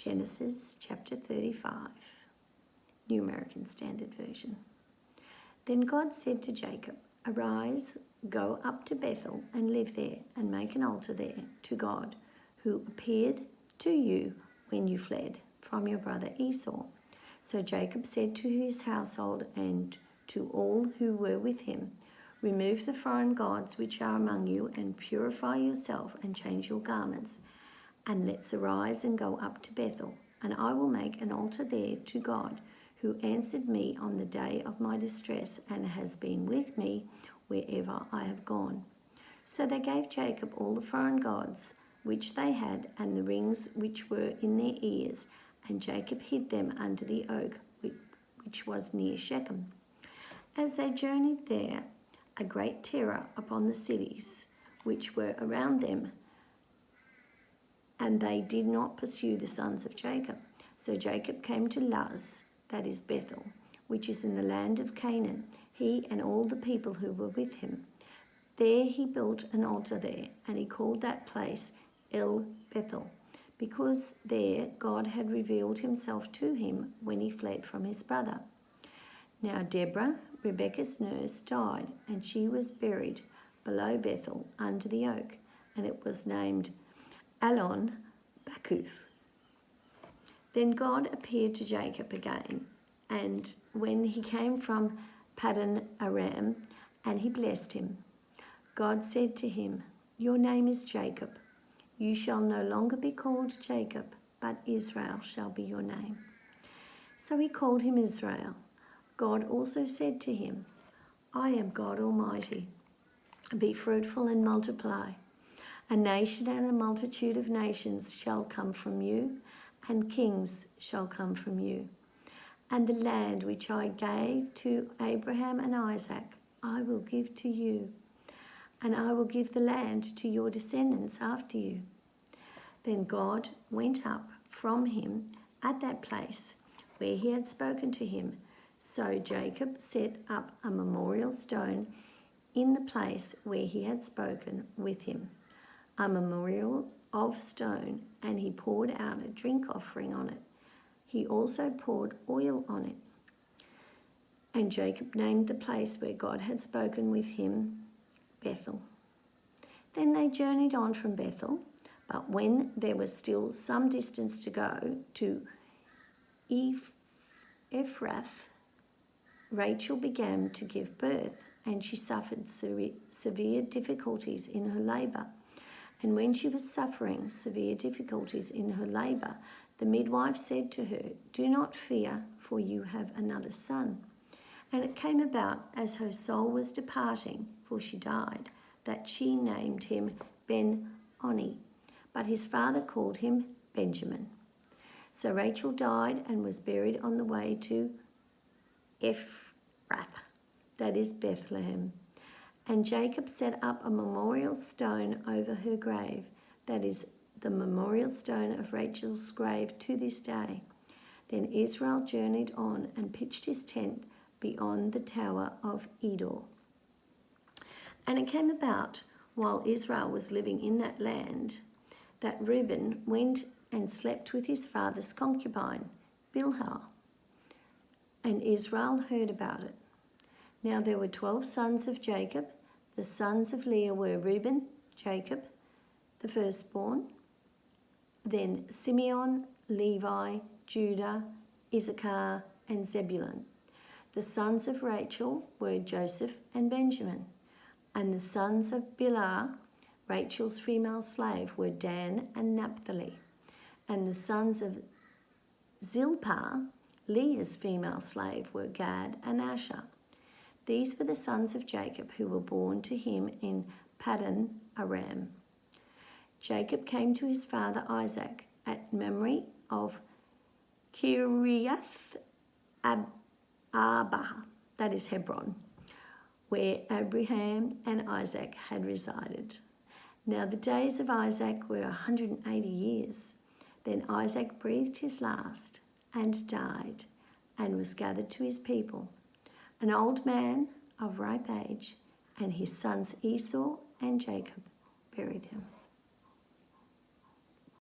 Genesis chapter 35, New American Standard Version. Then God said to Jacob, "Arise, go up to Bethel and live there, and make an altar there to God, who appeared to you when you fled from your brother Esau." So Jacob said to his household and to all who were with him, "Remove the foreign gods which are among you, and purify yourself, and change your garments. And let's arise and go up to Bethel, and I will make an altar there to God, who answered me on the day of my distress, and has been with me wherever I have gone." So they gave Jacob all the foreign gods which they had, and the rings which were in their ears, and Jacob hid them under the oak which was near Shechem. As they journeyed there, a great terror upon the cities which were around them, and they did not pursue the sons of Jacob. So Jacob came to Luz, that is Bethel, which is in the land of Canaan, he and all the people who were with him. There he built an altar there, and he called that place El Bethel, because there God had revealed himself to him when he fled from his brother. Now Deborah, Rebekah's nurse, died, and she was buried below Bethel under the oak, and it was named Allon Bacuth. Then God appeared to Jacob again, and when he came from Paddan Aram, and he blessed him. God said to him, "Your name is Jacob. You shall no longer be called Jacob, but Israel shall be your name." So he called him Israel. God also said to him, "I am God Almighty. Be fruitful and multiply. A nation and a multitude of nations shall come from you, and kings shall come from you. And the land which I gave to Abraham and Isaac, I will give to you, and I will give the land to your descendants after you." Then God went up from him at that place where he had spoken to him. So Jacob set up a memorial stone in the place where he had spoken with him, a memorial of stone, and he poured out a drink offering on it. He also poured oil on it. And Jacob named the place where God had spoken with him Bethel. Then they journeyed on from Bethel, but when there was still some distance to go to Ephrath, Rachel began to give birth, and she suffered severe difficulties in her labour. And when she was suffering severe difficulties in her labour, the midwife said to her, "Do not fear, for you have another son." And it came about as her soul was departing, for she died, that she named him Ben-Oni, but his father called him Benjamin. So Rachel died and was buried on the way to Ephrath, that is Bethlehem. And Jacob set up a memorial stone over her grave, that is the memorial stone of Rachel's grave to this day. Then Israel journeyed on and pitched his tent beyond the tower of Edor. And it came about, while Israel was living in that land, that Reuben went and slept with his father's concubine, Bilhah. And Israel heard about it. Now there were 12 sons of Jacob. The sons of Leah were Reuben, Jacob, the firstborn, then Simeon, Levi, Judah, Issachar, and Zebulun. The sons of Rachel were Joseph and Benjamin. And the sons of Bilhah, Rachel's female slave, were Dan and Naphtali. And the sons of Zilpah, Leah's female slave, were Gad and Asher. These were the sons of Jacob who were born to him in Paddan Aram. Jacob came to his father Isaac at Mamre of Kiriath Arba, that is Hebron, where Abraham and Isaac had resided. Now the days of Isaac were 180 years. Then Isaac breathed his last and died, and was gathered to his people, an old man of ripe age, and his sons Esau and Jacob buried him.